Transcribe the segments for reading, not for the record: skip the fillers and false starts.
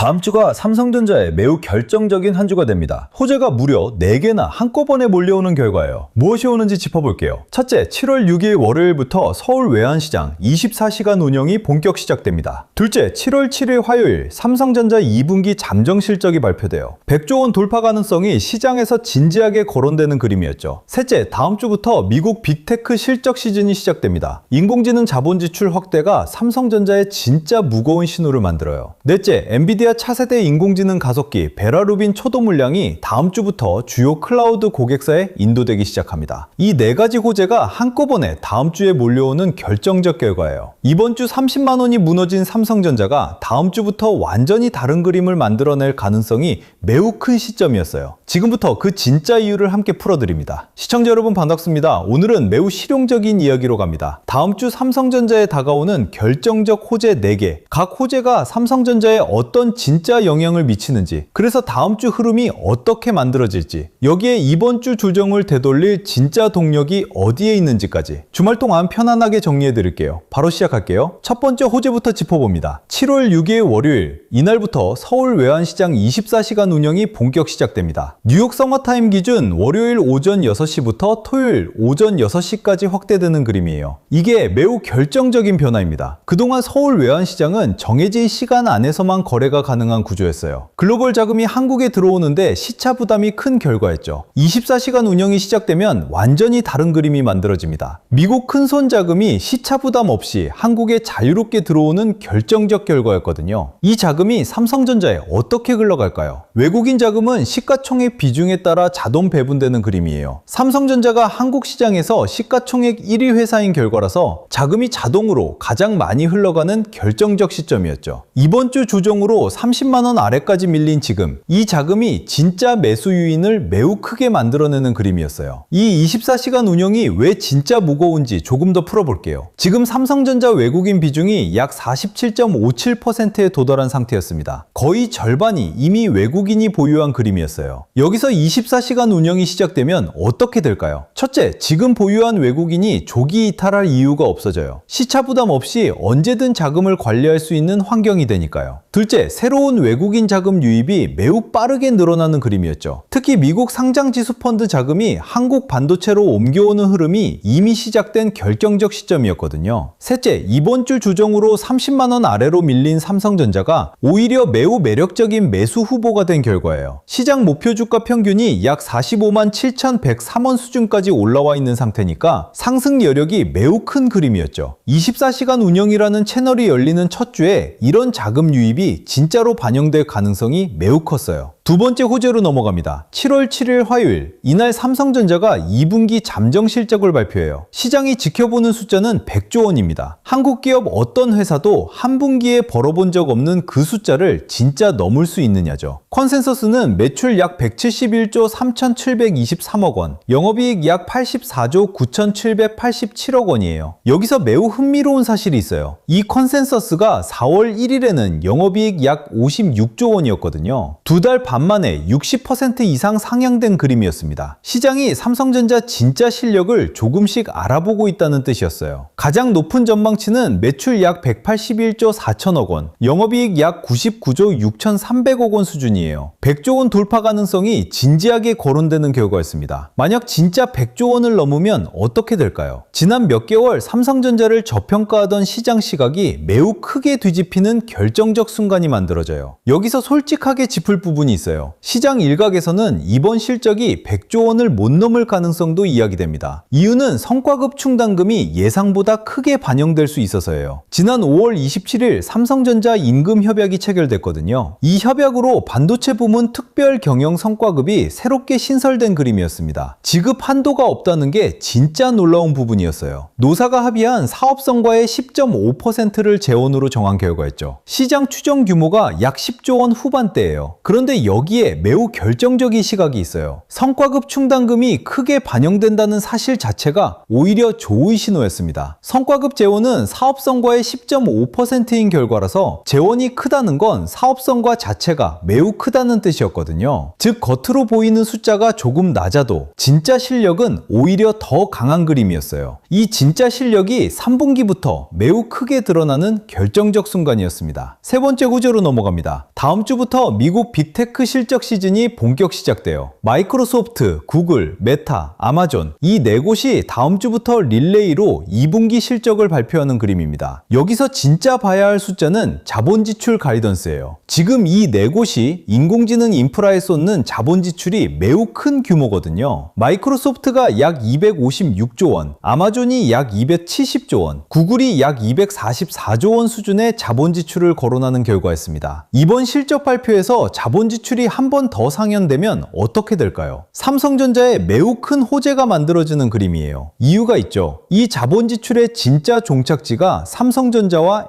다음 주가 삼성전자의 매우 결정적인 한 주가 됩니다. 호재가 무려 4개나 한꺼번에 몰려오는 결과예요. 무엇이 오는지 짚어볼게요. 첫째, 7월 6일 월요일부터 서울 외환시장 24시간 운영이 본격 시작됩니다. 둘째, 7월 7일 화요일 삼성전자 2분기 잠정 실적이 발표돼요. 100조 원 돌파 가능성이 시장에서 진지하게 거론되는 그림이었죠. 셋째, 다음 주부터 미국 빅테크 실적 시즌이 시작됩니다. 인공지능 자본 지출 확대가 삼성전자의 진짜 무거운 신호를 만들어요. 넷째, 엔비디아 차세대 인공지능 가속기 베라루빈 초도 물량이 다음 주부터 주요 클라우드 고객사에 인도되기 시작합니다. 이 4가지 호재가 한꺼번에 다음 주에 몰려오는 결정적 결과예요. 이번 주 30만 원이 무너진 삼성전자가 다음 주부터 완전히 다른 그림을 만들어낼 가능성이 매우 큰 시점이었어요. 지금부터 그 진짜 이유를 함께 풀어드립니다. 시청자 여러분 반갑습니다. 오늘은 매우 실용적인 이야기로 갑니다. 다음 주 삼성전자에 다가오는 결정적 호재 4개, 각 호재가 삼성전자에 어떤 진짜 영향을 미치는지, 그래서 다음 주 흐름이 어떻게 만들어질지, 여기에 이번 주 조정을 되돌릴 진짜 동력이 어디에 있는지까지 주말 동안 편안하게 정리해 드릴게요. 바로 시작할게요. 첫 번째 호재부터 짚어봅니다. 7월 6일 월요일, 이날부터 서울 외환시장 24시간 운영이 본격 시작됩니다. 뉴욕 서머타임 기준 월요일 오전 6시부터 토요일 오전 6시까지 확대되는 그림이에요. 이게 매우 결정적인 변화입니다. 그동안 서울 외환시장은 정해진 시간 안에서만 거래가 가능한 구조였어요. 글로벌 자금이 한국에 들어오는데 시차 부담이 큰 결과였죠. 24시간 운영이 시작되면 완전히 다른 그림이 만들어집니다. 미국 큰손 자금이 시차 부담 없이 한국에 자유롭게 들어오는 결정적 결과였거든요. 이 자금이 삼성전자에 어떻게 흘러갈까요? 외국인 자금은 시가총액 비중에 따라 자동 배분되는 그림이에요. 삼성전자가 한국 시장에서 시가총액 1위 회사인 결과라서 자금이 자동으로 가장 많이 흘러가는 결정적 시점이었죠. 이번 주 조정으로 30만 원 아래까지 밀린 지금, 이 자금이 진짜 매수 유인을 매우 크게 만들어내는 그림이었어요. 이 24시간 운영이 왜 진짜 무거운지 조금 더 풀어볼게요. 지금 삼성전자 외국인 비중이 약 47.57%에 도달한 상태였습니다. 거의 절반이 이미 외국인이 보유한 그림이었어요. 여기서 24시간 운영이 시작되면 어떻게 될까요? 첫째, 지금 보유한 외국인이 조기 이탈할 이유가 없어져요. 시차 부담 없이 언제든 자금을 관리할 수 있는 환경이 되니까요. 둘째, 새로운 외국인 자금 유입이 매우 빠르게 늘어나는 그림이었죠. 특히 미국 상장지수 펀드 자금이 한국 반도체로 옮겨오는 흐름이 이미 시작된 결정적 시점이었거든요. 셋째, 이번 주 조정으로 30만 원 아래로 밀린 삼성전자가 오히려 매우 매력적인 매수 후보가 된 결과예요. 시장 목표 주가 평균이 약 45만 7,103원 수준까지 올라와 있는 상태니까 상승 여력이 매우 큰 그림이었죠. 24시간 운영이라는 채널이 열리는 첫 주에 이런 자금 유입이 진짜로 반영될 가능성이 매우 컸어요. 두 번째 호재로 넘어갑니다. 7월 7일 화요일, 이날 삼성전자가 2분기 잠정 실적을 발표해요. 시장이 지켜보는 숫자는 100조 원입니다. 한국 기업 어떤 회사도 한 분기에 벌어본 적 없는 그 숫자를 진짜 넘을 수 있느냐죠. 컨센서스는 매출 약 171조 3,723억 원, 영업이익 약 84조 9,787억 원이에요. 여기서 매우 흥미로운 사실이 있어요. 이 컨센서스가 4월 1일에는 영업이익 약 56조 원이었거든요. 두 달 반 만에 60% 이상 상향된 그림이었습니다. 시장이 삼성전자 진짜 실력을 조금씩 알아보고 있다는 뜻이었어요. 가장 높은 전망치는 매출 약 181조 4천억 원, 영업이익 약 99조 6,300억 원 수준이에요. 100조 원 돌파 가능성이 진지하게 거론되는 결과였습니다. 만약 진짜 100조 원을 넘으면 어떻게 될까요? 지난 몇 개월 삼성전자를 저평가하던 시장 시각이 매우 크게 뒤집히는 결정적 순간이 만들어져요. 여기서 솔직하게 짚을 부분이 있어요. 시장 일각에서는 이번 실적이 100조 원을 못 넘을 가능성도 이야기됩니다. 이유는 성과급 충당금이 예상보다 크게 반영될 수 있어서예요. 지난 5월 27일 삼성전자 임금 협약이 체결됐거든요. 이 협약으로 반도체 부문 특별 경영 성과급이 새롭게 신설된 그림이었습니다. 지급 한도가 없다는 게 진짜 놀라운 부분이었어요. 노사가 합의한 사업성과의 10.5%를 재원으로 정한 결과였죠. 시장 추정 규모가 약 10조 원 후반대예요. 그런데 여기에 매우 결정적인 시각이 있어요. 성과급 충당금이 크게 반영된다는 사실 자체가 오히려 좋은 신호였습니다. 성과급 재원은 사업성과의 10.5%인 결과라서 재원이 크다는 건 사업성과 자체가 매우 크다는 뜻이었거든요. 즉 겉으로 보이는 숫자가 조금 낮아도 진짜 실력은 오히려 더 강한 그림이었어요. 이 진짜 실력이 3분기부터 매우 크게 드러나는 결정적 순간이었습니다. 세 번째 구조로 넘어갑니다. 다음 주부터 미국 빅테크 실적 시즌이 본격 시작돼요. 마이크로소프트, 구글, 메타, 아마존 이 네 곳이 다음 주부터 릴레이로 2분기 실적을 발표하는 그림입니다. 여기서 진짜 봐야 할 숫자는 자본 지출 가이던스예요. 지금 이 네 곳이 인공지능 인프라에 쏟는 자본 지출이 매우 큰 규모거든요. 마이크로소프트가 약 256조 원, 아마존이 약 270조 원, 구글이 약 244조 원 수준의 자본 지출을 거론하는 결과였습니다. 이번 실적 발표에서 자본 지출이 한 번 더 상연되면 어떻게 될까요? 삼성전자에 매우 큰 호재가 만들어지는 그림이에요. 이유가 있죠. 이 자본 지출의 진짜 종착지가 삼성전자와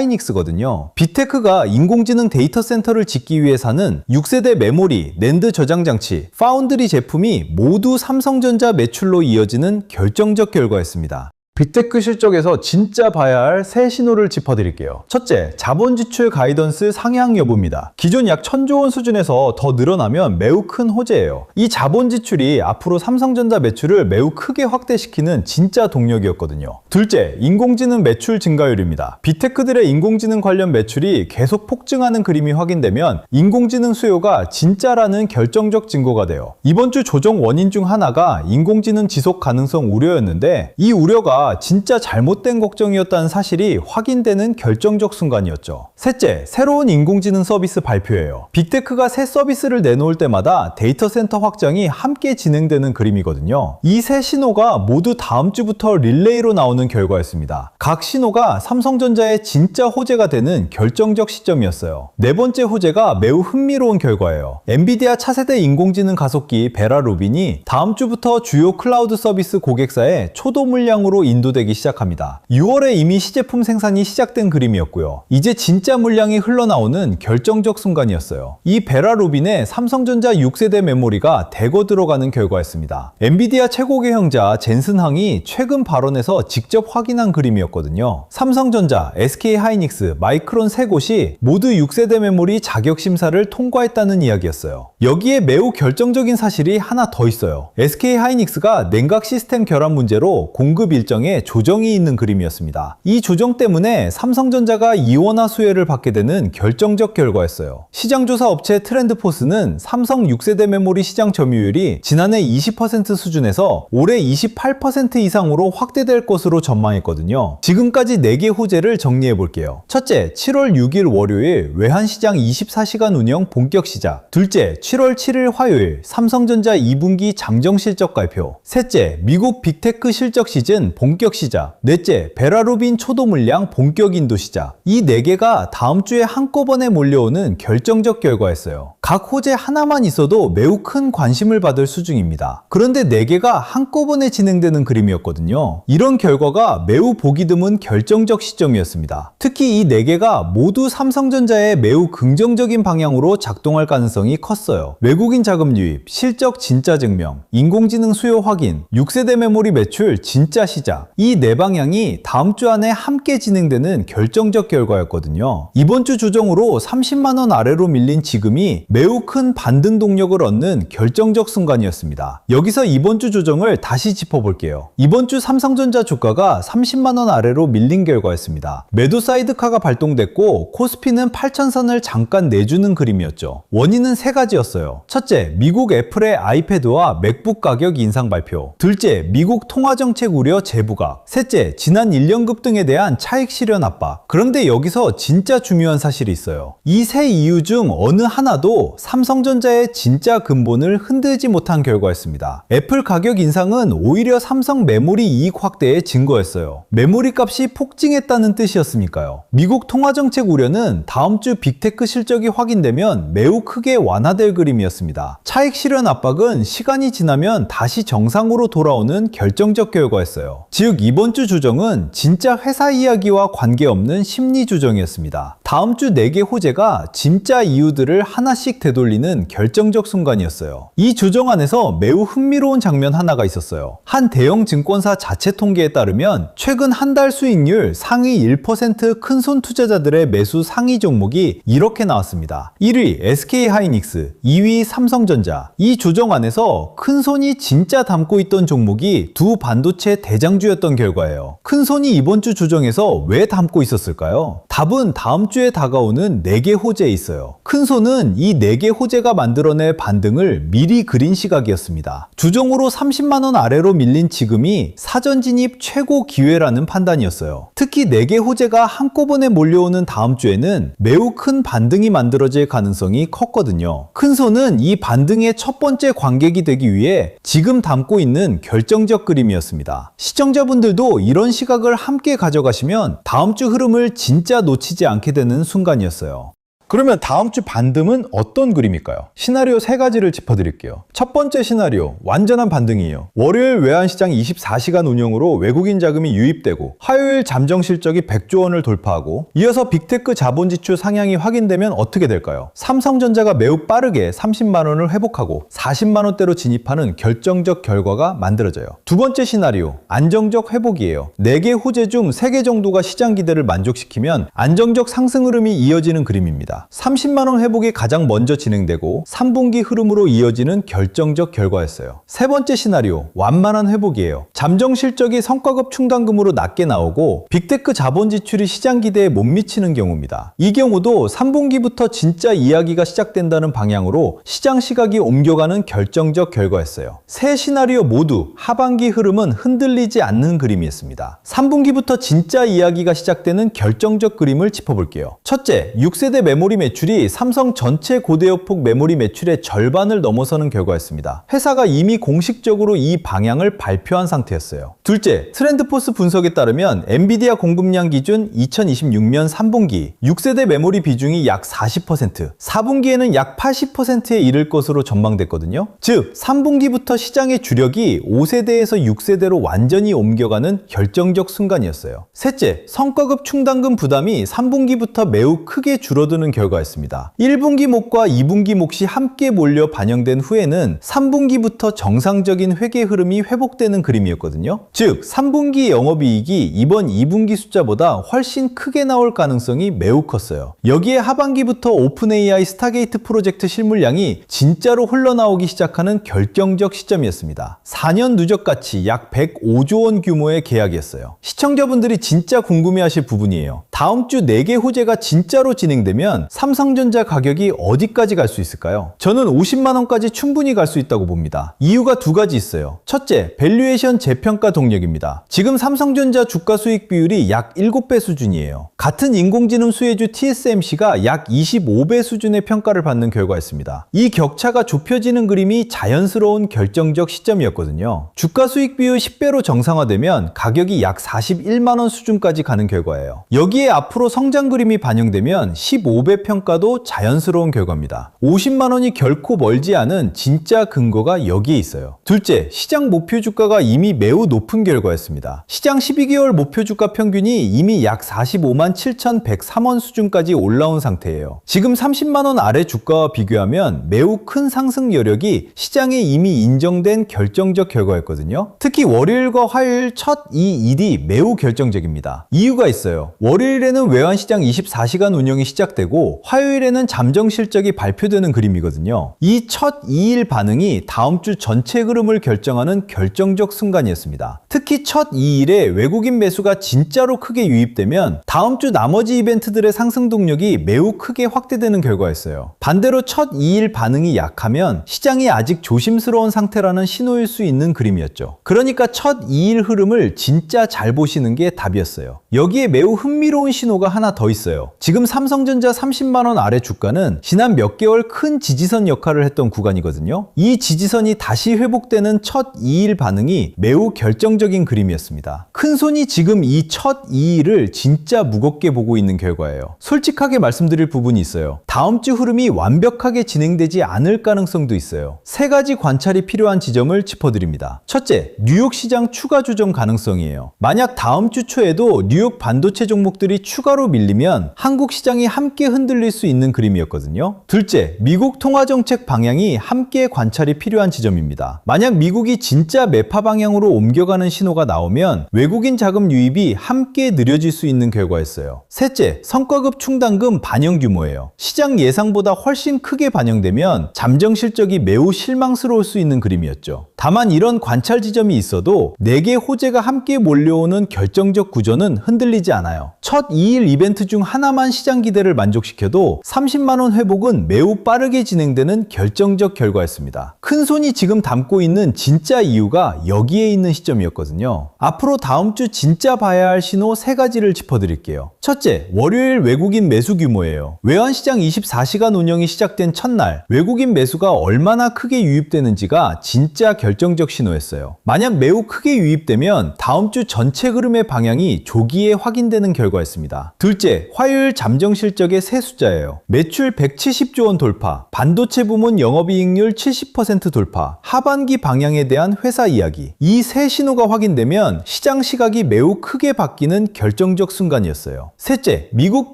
SK하이닉스거든요. 빅테크가 인공지능 데이터 센터를 짓기 위해서는 6세대 메모리, 낸드 저장 장치, 파운드리 제품이 모두 삼성전자 매출로 이어지는 결정적 결과였습니다. 빅테크 실적에서 진짜 봐야 할 세 신호를 짚어드릴게요. 첫째, 자본 지출 가이던스 상향 여부입니다. 기존 약 1000조 원 수준에서 더 늘어나면 매우 큰 호재예요. 이 자본 지출이 앞으로 삼성전자 매출을 매우 크게 확대시키는 진짜 동력이었거든요. 둘째, 인공지능 매출 증가율입니다. 빅테크들의 인공지능 관련 매출이 계속 폭증하는 그림이 확인되면 인공지능 수요가 진짜라는 결정적 증거가 돼요. 이번 주 조정 원인 중 하나가 인공지능 지속 가능성 우려였는데 이 우려가 진짜 잘못된 걱정이었다는 사실이 확인되는 결정적 순간이었죠. 셋째, 새로운 인공지능 서비스 발표예요. 빅테크가 새 서비스를 내놓을 때마다 데이터 센터 확장이 함께 진행되는 그림이거든요. 이 세 신호가 모두 다음 주부터 릴레이로 나오는 결과였습니다. 각 신호가 삼성전자의 진짜 호재가 되는 결정적 시점이었어요. 네 번째 호재가 매우 흥미로운 결과예요. 엔비디아 차세대 인공지능 가속기 베라 루빈이 다음 주부터 주요 클라우드 서비스 고객사에 초도 물량으로 인도되기 시작합니다. 6월에 이미 시제품 생산이 시작된 그림이었고요. 이제 진짜 물량이 흘러나오는 결정적 순간이었어요. 이 베라 루빈에 삼성전자 6세대 메모리가 대거 들어가는 결과였습니다. 엔비디아 최고계 형자 젠슨 항이 최근 발언에서 직접 확인한 그림이었거든요. 삼성전자, SK하이닉스, 마이크론 세 곳이 모두 6세대 메모리 자격 심사를 통과했다는 이야기였어요. 여기에 매우 결정적인 사실이 하나 더 있어요. SK하이닉스가 냉각 시스템 결함 문제로 공급 일정에 조정이 있는 그림이었습니다. 이 조정 때문에 삼성전자가 이원화 수혜를 받게 되는 결정적 결과였어요. 시장조사 업체 트렌드포스는 삼성 6세대 메모리 시장 점유율이 지난해 20% 수준에서 올해 28% 이상으로 확대될 것으로 전망했거든요. 지금까지 4개 호재를 정리해 볼게요. 첫째, 7월 6일 월요일 외환시장 24시간 운영 본격 시작. 둘째, 7월 7일 화요일 삼성전자 2분기 잠정 실적 발표. 셋째, 미국 빅테크 실적 시즌 본격 시작. 넷째, 베라 루빈 초도 물량 본격 인도 시작. 이 4개가 다음 주에 한꺼번에 몰려오는 결정적 결과였어요. 각 호재 하나만 있어도 매우 큰 관심을 받을 수준입니다. 그런데 4개가 한꺼번에 진행되는 그림이었거든요. 이런 결과가 매우 보기 드문 결정적 시점이었습니다. 특히 이 4개가 모두 삼성전자에 매우 긍정적인 방향으로 작동할 가능성이 컸어요. 외국인 자금 유입, 실적 진짜 증명, 인공지능 수요 확인, 6세대 메모리 매출 진짜 시작. 이 4방향이 다음 주 안에 함께 진행되는 결정적 결과였거든요. 이번 주 조정으로 30만원 아래로 밀린 지금이 매우 큰 반등 동력을 얻는 결정적 순간이었습니다. 여기서 이번 주 조정을 다시 짚어볼게요. 이번 주 삼성전자 주가가 30만원 아래로 밀린 결과였습니다. 매도 사이드카가 발동됐고 코스피는 8,000선을 잠깐 내주는 그림이었죠. 원인은 3가지였어요. 첫째, 미국 애플의 아이패드와 맥북 가격 인상 발표. 둘째, 미국 통화정책 우려 재부각. 셋째, 지난 1년 급등에 대한 차익 실현 압박. 그런데 여기서 진짜 중요한 사실이 있어요. 이 세 이유 중 어느 하나도 삼성전자의 진짜 근본을 흔들지 못한 결과였습니다. 애플 가격 인상은 오히려 삼성 메모리 이익 확대의 증거였어요. 메모리 값이 폭증했다는 뜻이었으니까요. 미국 통화정책 우려는 다음 주 빅테크 실적이 확인되면 매우 크게 완화될 그림이었습니다. 차익 실현 압박은 시간이 지나면 다시 정상으로 돌아오는 결정적 결과였어요. 즉 이번 주 조정은 진짜 회사 이야기와 관계없는 심리 조정이었습니다. 다음 주 4개 호재가 진짜 이유들을 하나씩 되돌리는 결정적 순간이었어요. 이 조정안에서 매우 흥미로운 장면 하나가 있었어요. 한 대형 증권사 자체 통계에 따르면 최근 한 달 수익률 상위 1% 큰손 투자자들의 매수 상위 종목이 이렇게 나왔습니다. 1위 SK하이닉스, 2위 삼성전자. 이 조정안에서 큰손이 진짜 담고 있던 종목이 두 반도체 대장주였던 결과예요. 큰손이 이번 주 조정에서 왜 담고 있었을까요? 답은 다음 주에 다가오는 4개 호재에 있어요. 큰손은 이 4개 호재가 만들어낼 반등을 미리 그린 시각이었습니다. 주종으로 30만원 아래로 밀린 지금이 사전 진입 최고 기회라는 판단이었어요. 특히 4개 호재가 한꺼번에 몰려오는 다음 주에는 매우 큰 반등이 만들어질 가능성이 컸거든요. 큰손은 이 반등의 첫 번째 관객이 되기 위해 지금 담고 있는 결정적 그림이었습니다. 시청자분들도 이런 시각을 함께 가져가시면 다음 주 흐름을 진짜 놓치지 않게 되는 순간이었어요. 그러면 다음 주 반등은 어떤 그림일까요? 시나리오 3가지를 짚어드릴게요. 첫 번째 시나리오, 완전한 반등이에요. 월요일 외환시장 24시간 운영으로 외국인 자금이 유입되고 화요일 잠정 실적이 100조 원을 돌파하고 이어서 빅테크 자본 지출 상향이 확인되면 어떻게 될까요? 삼성전자가 매우 빠르게 30만 원을 회복하고 40만 원대로 진입하는 결정적 결과가 만들어져요. 두 번째 시나리오, 안정적 회복이에요. 4개 호재 중 3개 정도가 시장 기대를 만족시키면 안정적 상승 흐름이 이어지는 그림입니다. 30만원 회복이 가장 먼저 진행되고 3분기 흐름으로 이어지는 결정적 결과였어요. 세 번째 시나리오, 완만한 회복이에요. 잠정 실적이 성과급 충당금으로 낮게 나오고 빅테크 자본 지출이 시장 기대에 못 미치는 경우입니다. 이 경우도 3분기부터 진짜 이야기가 시작된다는 방향으로 시장 시각이 옮겨가는 결정적 결과였어요. 세 시나리오 모두 하반기 흐름은 흔들리지 않는 그림이었습니다. 3분기부터 진짜 이야기가 시작되는 결정적 그림을 짚어볼게요. 첫째, 6세대 메모리 매출이 삼성 전체 고대역폭 메모리 매출의 절반을 넘어서는 결과였습니다. 회사가 이미 공식적으로 이 방향을 발표한 상태였어요. 둘째, 트렌드포스 분석에 따르면 엔비디아 공급량 기준 2026년 3분기 6세대 메모리 비중이 약 40%, 4분기에는 약 80%에 이를 것으로 전망됐거든요. 즉, 3분기부터 시장의 주력이 5세대에서 6세대로 완전히 옮겨가는 결정적 순간이었어요. 셋째, 성과급 충당금 부담이 3분기부터 매우 크게 줄어드는 결과였습니다. 1분기 목과 2분기 몫이 함께 몰려 반영된 후에는 3분기부터 정상적인 회계 흐름이 회복되는 그림이었거든요. 즉, 3분기 영업이익이 이번 2분기 숫자보다 훨씬 크게 나올 가능성이 매우 컸어요. 여기에 하반기부터 오픈 AI 스타게이트 프로젝트 실물량이 진짜로 흘러나오기 시작하는 결정적 시점이었습니다. 4년 누적가치 약 105조 원 규모의 계약이었어요. 시청자분들이 진짜 궁금해하실 부분이에요. 다음 주 4개 호재가 진짜로 진행되면 삼성전자 가격이 어디까지 갈 수 있을까요? 저는 50만원까지 충분히 갈 수 있다고 봅니다. 이유가 2가지 있어요. 첫째, 밸류에이션 재평가 동력입니다. 지금 삼성전자 주가 수익 비율이 약 7배 수준이에요. 같은 인공지능 수혜주 TSMC가 약 25배 수준의 평가를 받는 결과였습니다. 이 격차가 좁혀지는 그림이 자연스러운 결정적 시점이었거든요. 주가 수익 비율 10배로 정상화되면 가격이 약 41만원 수준까지 가는 결과예요. 여기에 앞으로 성장 그림이 반영되면 15배 평가도 자연스러운 결과입니다. 50만원이 결코 멀지 않은 진짜 근거가 여기에 있어요. 둘째, 시장 목표 주가가 이미 매우 높은 결과였습니다. 시장 12개월 목표 주가 평균이 이미 약 45만 7,103원 수준까지 올라온 상태예요. 지금 30만원 아래 주가와 비교하면 매우 큰 상승 여력이 시장에 이미 인정된 결정적 결과였거든요. 특히 월요일과 화요일 첫 이 일이 매우 결정적입니다. 이유가 있어요. 월요일에는 외환시장 24시간 운영이 시작되고 화요일에는 잠정 실적이 발표되는 그림이거든요. 이 첫 2일 반응이 다음 주 전체 흐름을 결정하는 결정적 순간이었습니다. 특히 첫 2일에 외국인 매수가 진짜로 크게 유입되면 다음 주 나머지 이벤트들의 상승 동력이 매우 크게 확대되는 결과였어요. 반대로 첫 2일 반응이 약하면 시장이 아직 조심스러운 상태라는 신호일 수 있는 그림이었죠. 그러니까 첫 2일 흐름을 진짜 잘 보시는 게 답이었어요. 여기에 매우 흥미로운 신호가 하나 더 있어요. 지금 삼성전자 30만원 아래 주가는 지난 몇 개월 큰 지지선 역할을 했던 구간이거든요. 이 지지선이 다시 회복되는 첫 2일 반응이 매우 결정적인 그림이었습니다. 큰손이 지금 이 첫 2일을 진짜 무겁게 보고 있는 결과예요. 솔직하게 말씀드릴 부분이 있어요. 다음 주 흐름이 완벽하게 진행되지 않을 가능성도 있어요. 세 가지 관찰이 필요한 지점을 짚어드립니다. 첫째, 뉴욕 시장 추가 조정 가능성이에요. 만약 다음 주 초에도 뉴욕 반도체 종목들이 추가로 밀리면 한국 시장이 함께 흔들릴 수 있는 그림이었거든요. 둘째, 미국 통화정책 방향이 함께 관찰이 필요한 지점입니다. 만약 미국이 진짜 매파 방향으로 옮겨가는 신호가 나오면 외국인 자금 유입이 함께 느려질 수 있는 결과였어요. 셋째, 성과급 충당금 반영 규모예요. 시장 예상보다 훨씬 크게 반영되면 잠정 실적이 매우 실망스러울 수 있는 그림이었죠. 다만 이런 관찰 지점이 있어도 4개 호재가 함께 몰려오는 결정적 구조는 흔들리지 않아요. 첫 2일 이벤트 중 하나만 시장 기대를 만족시켜도 30만원 회복은 매우 빠르게 진행되는 결정적 결과였습니다. 큰손이 지금 담고 있는 진짜 이유가 여기에 있는 시점이었거든요. 앞으로 다음 주 진짜 봐야 할 신호 3가지를 짚어드릴게요. 첫째, 월요일 외국인 매수 규모예요. 외환시장 24시간 운영이 시작된 첫날 외국인 매수가 얼마나 크게 유입되는지가 진짜 결정적 신호였어요. 만약 매우 크게 유입되면 다음 주 전체 흐름의 방향이 조기에 확인되는 결과였습니다. 둘째, 화요일 잠정 실적의 새 숫자예요. 매출 170조 원 돌파, 반도체 부문 영업이익률 70% 돌파, 하반기 방향에 대한 회사 이야기. 이 새 신호가 확인되면 시장 시각이 매우 크게 바뀌는 결정적 순간이었어요. 셋째, 미국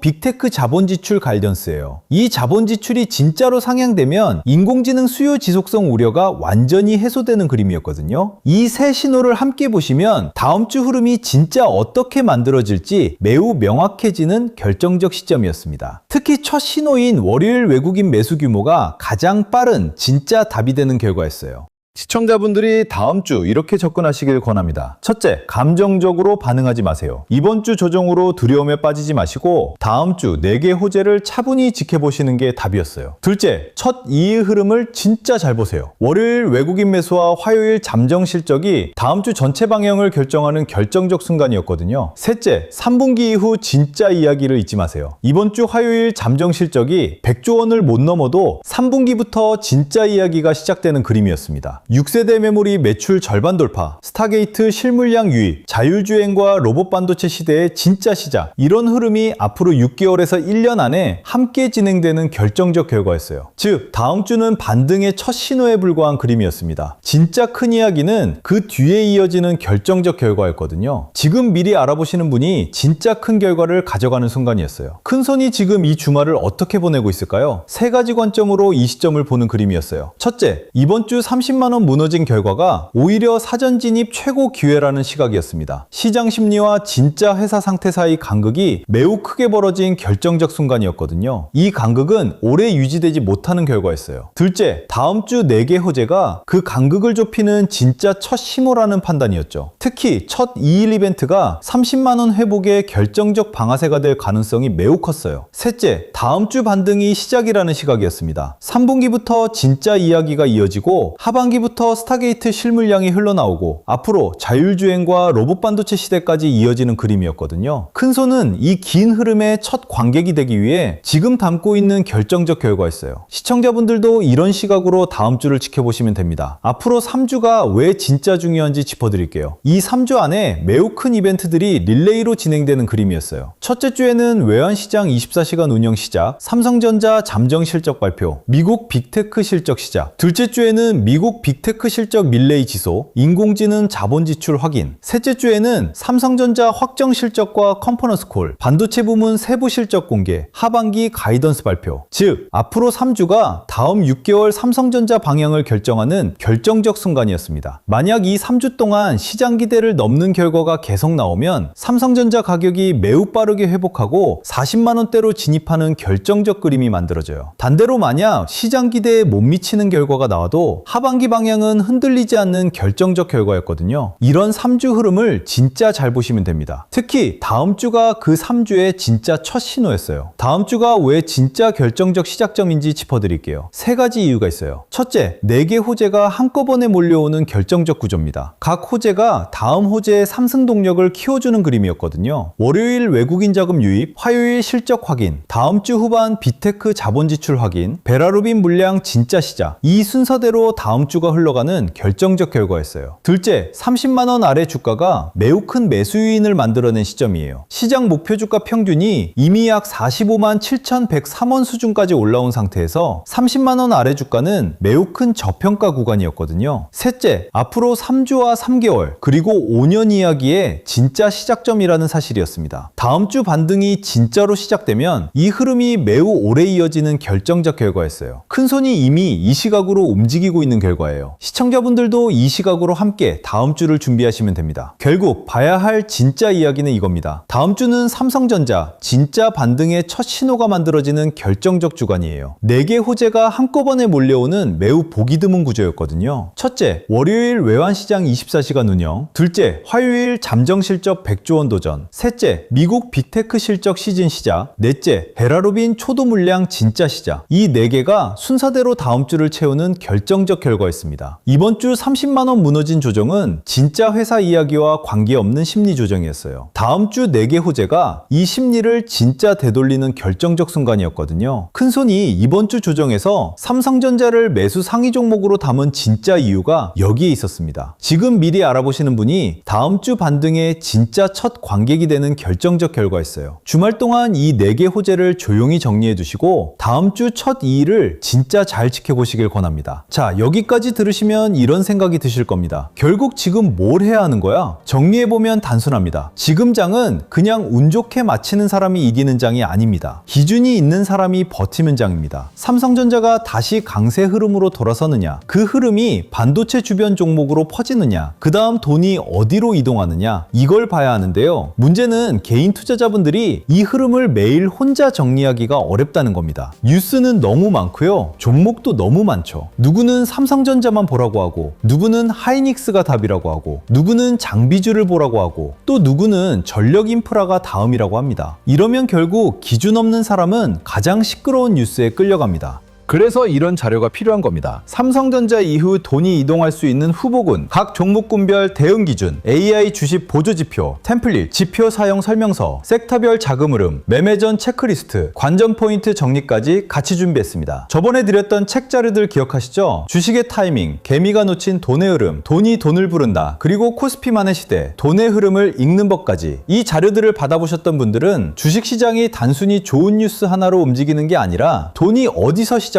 빅테크 자본 지출 가이던스예요. 이 자본 지출이 진짜로 상향되면 인공지능 수요 지속성 우려가 완전히 해소되는 그림이었거든요. 이 새 신호를 함께 보시면 다음 주 흐름이 진짜 어떻게 만들어질지 매우 명확해지는 결정적 시점이었습니다. 특히 첫 신호인 월요일 외국인 매수 규모가 가장 빠른 진짜 답이 되는 결과였어요. 시청자분들이 다음 주 이렇게 접근하시길 권합니다. 첫째, 감정적으로 반응하지 마세요. 이번 주 조정으로 두려움에 빠지지 마시고 다음 주 4개 호재를 차분히 지켜보시는 게 답이었어요. 둘째, 첫 2일 흐름을 진짜 잘 보세요. 월요일 외국인 매수와 화요일 잠정 실적이 다음 주 전체 방향을 결정하는 결정적 순간이었거든요. 셋째, 3분기 이후 진짜 이야기를 잊지 마세요. 이번 주 화요일 잠정 실적이 100조 원을 못 넘어도 3분기부터 진짜 이야기가 시작되는 그림이었습니다. 6세대 메모리 매출 절반 돌파, 스타게이트 실물량 유입, 자율주행과 로봇 반도체 시대의 진짜 시작. 이런 흐름이 앞으로 6개월에서 1년 안에 함께 진행되는 결정적 결과였어요. 즉, 다음 주는 반등의 첫 신호에 불과한 그림이었습니다. 진짜 큰 이야기는 그 뒤에 이어지는 결정적 결과였거든요. 지금 미리 알아보시는 분이 진짜 큰 결과를 가져가는 순간이었어요. 큰손이 지금 이 주말을 어떻게 보내고 있을까요? 3가지 관점으로 이 시점을 보는 그림이었어요. 첫째, 이번 주 30만원 무너진 결과가 오히려 사전 진입 최고 기회라는 시각이었습니다. 시장 심리와 진짜 회사 상태 사이 간극이 매우 크게 벌어진 결정적 순간이었거든요. 이 간극은 오래 유지되지 못하는 결과였어요. 둘째, 다음 주 4개 호재가 그 간극을 좁히는 진짜 첫 신호라는 판단이었죠. 특히 첫 2일 이벤트가 30만원 회복의 결정적 방아쇠가 될 가능성이 매우 컸어요. 셋째, 다음 주 반등이 시작이라는 시각이었습니다. 3분기부터 진짜 이야기가 이어지고 하반기부터 스타게이트 실물량이 흘러나오고 앞으로 자율주행과 로봇 반도체 시대까지 이어지는 그림이었거든요. 큰손은 이 긴 흐름의 첫 관객이 되기 위해 지금 담고 있는 결정적 결과였어요. 시청자분들도 이런 시각으로 다음 주를 지켜보시면 됩니다. 앞으로 3주가 왜 진짜 중요한지 짚어드릴게요. 이 3주 안에 매우 큰 이벤트들이 릴레이로 진행되는 그림이었어요. 첫째 주에는 외환시장 24시간 운영 시작, 삼성전자 잠정 실적 발표, 미국 빅테크 실적 시작. 둘째 주에는 미국 빅테크 실적 릴레이 지소, 인공지능 자본 지출 확인. 셋째 주에는 삼성전자 확정 실적과 컨퍼런스 콜, 반도체 부문 세부 실적 공개, 하반기 가이던스 발표. 즉, 앞으로 3주가 다음 6개월 삼성전자 방향을 결정하는 결정적 순간이었습니다. 만약 이 3주 동안 시장 기대를 넘는 결과가 계속 나오면 삼성전자 가격이 매우 빠르게 회복하고 40만원대로 진입하는 결정적 그림이 만들어져요. 반대로 만약 시장 기대에 못 미치는 결과가 나와도 하반기 방향은 흔들리지 않는 결정적 결과였거든요. 이런 3주 흐름을 진짜 잘 보시면 됩니다. 특히 다음 주가 그 3주의 진짜 첫 신호였어요. 다음 주가 왜 진짜 결정적 시작점인지 짚어드릴게요. 3가지 이유가 있어요. 첫째, 4개 호재가 한꺼번에 몰려오는 결정적 구조입니다. 각 호재가 다음 호재의 상승 동력을 키워주는 그림이었거든요. 월요일 외국인 자금 유입, 화요일 실적 확인, 다음 주 후반 비테크 자본 지출 확인, 베라루빈 물량 진짜 시작. 이 순서대로 다음 주가 흘러가는 결정적 결과였어요. 둘째, 30만원 아래 주가가 매우 큰 매수 요인을 만들어낸 시점이에요. 시장 목표 주가 평균이 이미 약 45만 7,103원 수준까지 올라온 상태에서 30만원 아래 주가는 매우 큰 저평가 구간이었거든요. 셋째, 앞으로 3주와 3개월 그리고 5년 이야기의 진짜 시작점이라는 사실이었습니다. 다음 주 반등이 진짜로 시작되면 이 흐름이 매우 오래 이어지는 결정적 결과였어요. 큰손이 이미 이 시각으로 움직이고 있는 결과예요. 시청자분들도 이 시각으로 함께 다음 주를 준비하시면 됩니다. 결국 봐야 할 진짜 이야기는 이겁니다. 다음 주는 삼성전자 진짜 반등의 첫 신호가 만들어지는 결정적 주간이에요. 4개 호재가 한꺼번에 몰려오는 매우 보기 드문 구조였거든요. 첫째, 월요일 외환시장 24시간 운영. 둘째, 화요일 잠정 실적 100조 원 도전. 셋째, 미국 빅테크 실적 시즌 시작. 넷째, 베라루빈 초도 물량 진짜 시작. 이 4개가 순서대로 다음 주를 채우는 결정적 결과였습니다. 이번 주 30만원 무너진 조정은 진짜 회사 이야기와 관계없는 심리 조정이었어요. 다음 주 4개 호재가 이 심리를 진짜 되돌리는 결정적 순간이었거든요. 큰손이 이번 주 조정에서 삼성전자를 매수 상위 종목으로 담은 진짜 이유가 여기에 있었습니다. 지금 미리 알아보시는 분이 다음 주 반등의 진짜 첫 관객이 되는 결정적 결과였어요. 주말 동안 이 4개 호재를 조용히 정리해 두시고 다음 주 첫 이일을 진짜 잘 지켜보시길 권합니다. 자, 여기까지 들으시면 이런 생각이 드실 겁니다. 결국 지금 뭘 해야 하는 거야? 정리해보면 단순합니다. 지금 장은 그냥 운 좋게 마치는 사람이 이기는 장이 아닙니다. 기준이 있는 사람이 버티는 장입니다. 삼성전자가 다시 강세 흐름으로 돌아서느냐, 그 흐름이 반도체 주변 종목으로 퍼지느냐, 그 다음 돈이 어디로 이동하느냐, 이걸 봐야 하는데요. 문제는 개인 투자자분들이 이 흐름을 매일 혼자 정리하기가 어렵다는 겁니다. 뉴스는 너무 많고요. 종목도 너무 많죠. 누구는 삼성전자만 보라고 하고, 누구는 하이닉스가 답이라고 하고, 누구는 장비주를 보라고 하고, 또 누구는 전력 인프라가 다음이라고 합니다. 이러면 결국 기준 없는 사람은 가장 시끄러운 뉴스에 끌려갑니다. 그래서 이런 자료가 필요한 겁니다. 삼성전자 이후 돈이 이동할 수 있는 후보군, 각 종목군별 대응 기준, AI 주식 보조 지표, 템플릿, 지표 사용 설명서, 섹터별 자금 흐름, 매매 전 체크리스트, 관전 포인트 정리까지 같이 준비했습니다. 저번에 드렸던 책 자료들 기억하시죠? 주식의 타이밍, 개미가 놓친 돈의 흐름, 돈이 돈을 부른다, 그리고 코스피만의 시대, 돈의 흐름을 읽는 법까지. 이 자료들을 받아보셨던 분들은 주식시장이 단순히 좋은 뉴스 하나로 움직이는 게 아니라 돈이 어디서 시작되고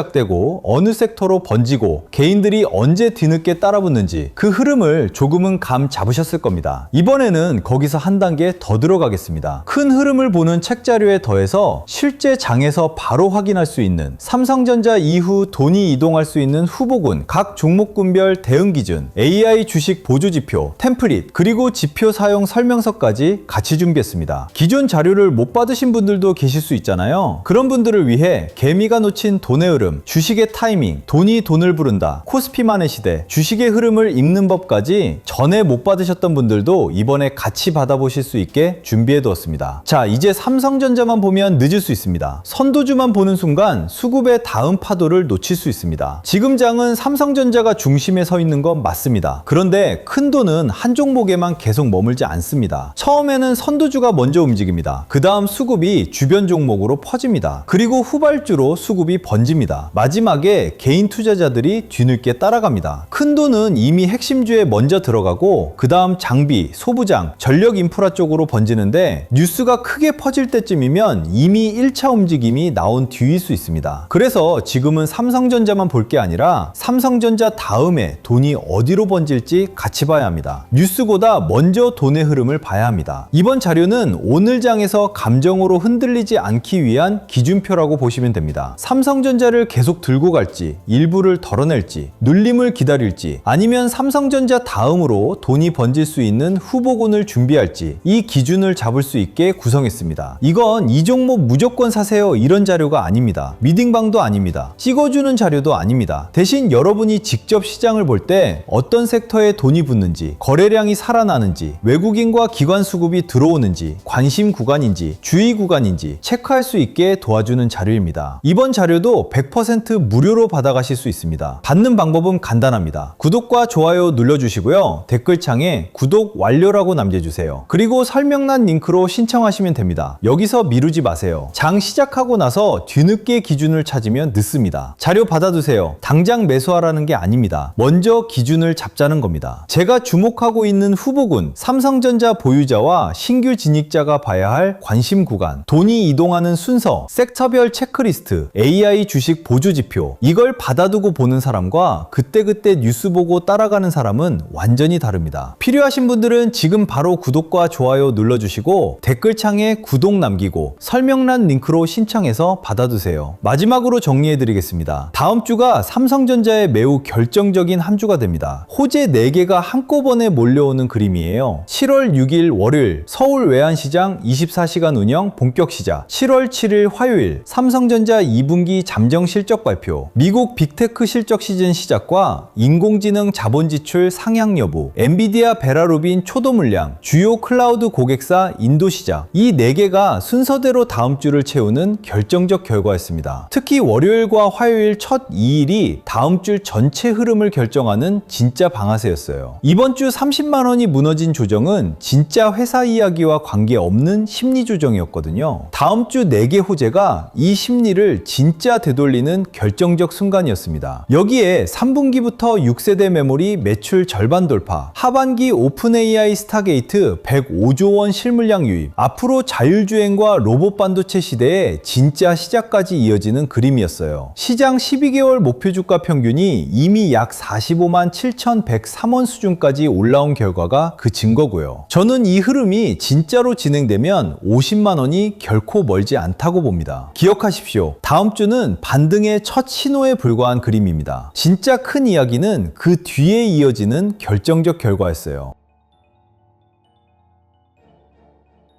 어느 섹터로 번지고 개인들이 언제 뒤늦게 따라붙는지 그 흐름을 조금은 감 잡으셨을 겁니다. 이번에는 거기서 한 단계 더 들어가겠습니다. 큰 흐름을 보는 책 자료에 더해서 실제 장에서 바로 확인할 수 있는 삼성전자 이후 돈이 이동할 수 있는 후보군, 각 종목군별 대응 기준, AI 주식 보조 지표, 템플릿, 그리고 지표 사용 설명서까지 같이 준비했습니다. 기존 자료를 못 받으신 분들도 계실 수 있잖아요. 그런 분들을 위해 개미가 놓친 돈의 흐름, 주식의 타이밍, 돈이 돈을 부른다, 코스피만의 시대, 주식의 흐름을 읽는 법까지 전에 못 받으셨던 분들도 이번에 같이 받아보실 수 있게 준비해 두었습니다. 자, 이제 삼성전자만 보면 늦을 수 있습니다. 선도주만 보는 순간 수급의 다음 파도를 놓칠 수 있습니다. 지금 장은 삼성전자가 중심에 서 있는 건 맞습니다. 그런데 큰 돈은 한 종목에만 계속 머물지 않습니다. 처음에는 선도주가 먼저 움직입니다. 그 다음 수급이 주변 종목으로 퍼집니다. 그리고 후발주로 수급이 번집니다. 마지막에 개인 투자자들이 뒤늦게 따라갑니다. 큰 돈은 이미 핵심주에 먼저 들어가고 그 다음 장비, 소부장, 전력 인프라 쪽으로 번지는데 뉴스가 크게 퍼질 때쯤이면 이미 1차 움직임이 나온 뒤일 수 있습니다. 그래서 지금은 삼성전자만 볼 게 아니라 삼성전자 다음에 돈이 어디로 번질지 같이 봐야 합니다. 뉴스보다 먼저 돈의 흐름을 봐야 합니다. 이번 자료는 오늘 장에서 감정으로 흔들리지 않기 위한 기준표라고 보시면 됩니다. 삼성전자를 계속 들고 갈지, 일부를 덜어낼지, 눌림을 기다릴지, 아니면 삼성전자 다음으로 돈이 번질 수 있는 후보군을 준비할지 이 기준을 잡을 수 있게 구성했습니다. 이건 이 종목 무조건 사세요 이런 자료가 아닙니다. 미딩방도 아닙니다. 찍어주는 자료도 아닙니다. 대신 여러분이 직접 시장을 볼 때 어떤 섹터에 돈이 붙는지, 거래량이 살아나는지, 외국인과 기관 수급이 들어오는지, 관심 구간인지, 주의 구간인지 체크할 수 있게 도와주는 자료입니다. 이번 자료도 100% 무료로 받아가실 수 있습니다. 받는 방법은 간단합니다. 구독과 좋아요 눌러주시고요. 댓글창에 구독 완료라고 남겨주세요. 그리고 설명란 링크로 신청하시면 됩니다. 여기서 미루지 마세요. 장 시작하고 나서 뒤늦게 기준을 찾으면 늦습니다. 자료 받아두세요. 당장 매수하라는 게 아닙니다. 먼저 기준을 잡자는 겁니다. 제가 주목하고 있는 후보군, 삼성전자 보유자와 신규 진입자가 봐야 할 관심 구간, 돈이 이동하는 순서, 섹터별 체크리스트, AI 주식 보주 지표, 이걸 받아두고 보는 사람과 그때그때 뉴스 보고 따라가는 사람은 완전히 다릅니다. 필요하신 분들은 지금 바로 구독과 좋아요 눌러주시고 댓글창에 구독 남기고 설명란 링크로 신청해서 받아두세요. 마지막으로 정리해드리겠습니다. 다음 주가 삼성전자의 매우 결정적인 한 주가 됩니다. 호재 4개가 한꺼번에 몰려오는 그림이에요. 7월 6일 월요일 서울 외환시장 24시간 운영 본격 시작, 7월 7일 화요일 삼성전자 2분기 잠정 실적 발표, 미국 빅테크 실적 시즌 시작과 인공지능 자본 지출 상향 여부, 엔비디아 베라루빈 초도 물량, 주요 클라우드 고객사 인도 시작, 이 4개가 순서대로 다음 주를 채우는 결정적 결과였습니다. 특히 월요일과 화요일 첫 2일이 다음 주 전체 흐름을 결정하는 진짜 방아쇠였어요. 이번 주 30만 원이 무너진 조정은 진짜 회사 이야기와 관계없는 심리 조정이었거든요. 다음 주 4개 호재가 이 심리를 진짜 되돌리는 결정적 순간이었습니다. 여기에 3분기부터 6세대 메모리 매출 절반 돌파, 하반기 오픈 AI 스타게이트 105조 원 실물량 유입, 앞으로 자율주행과 로봇 반도체 시대의 진짜 시작까지 이어지는 그림이었어요. 시장 12개월 목표 주가 평균이 이미 약 45만 7,103원 수준까지 올라온 결과가 그 증거고요. 저는 이 흐름이 진짜로 진행되면 50만 원이 결코 멀지 않다고 봅니다. 기억하십시오. 다음 주는 반등의 첫 신호에 불과한 그림입니다. 진짜 큰 이야기는 그 뒤에 이어지는 결정적 결과였어요.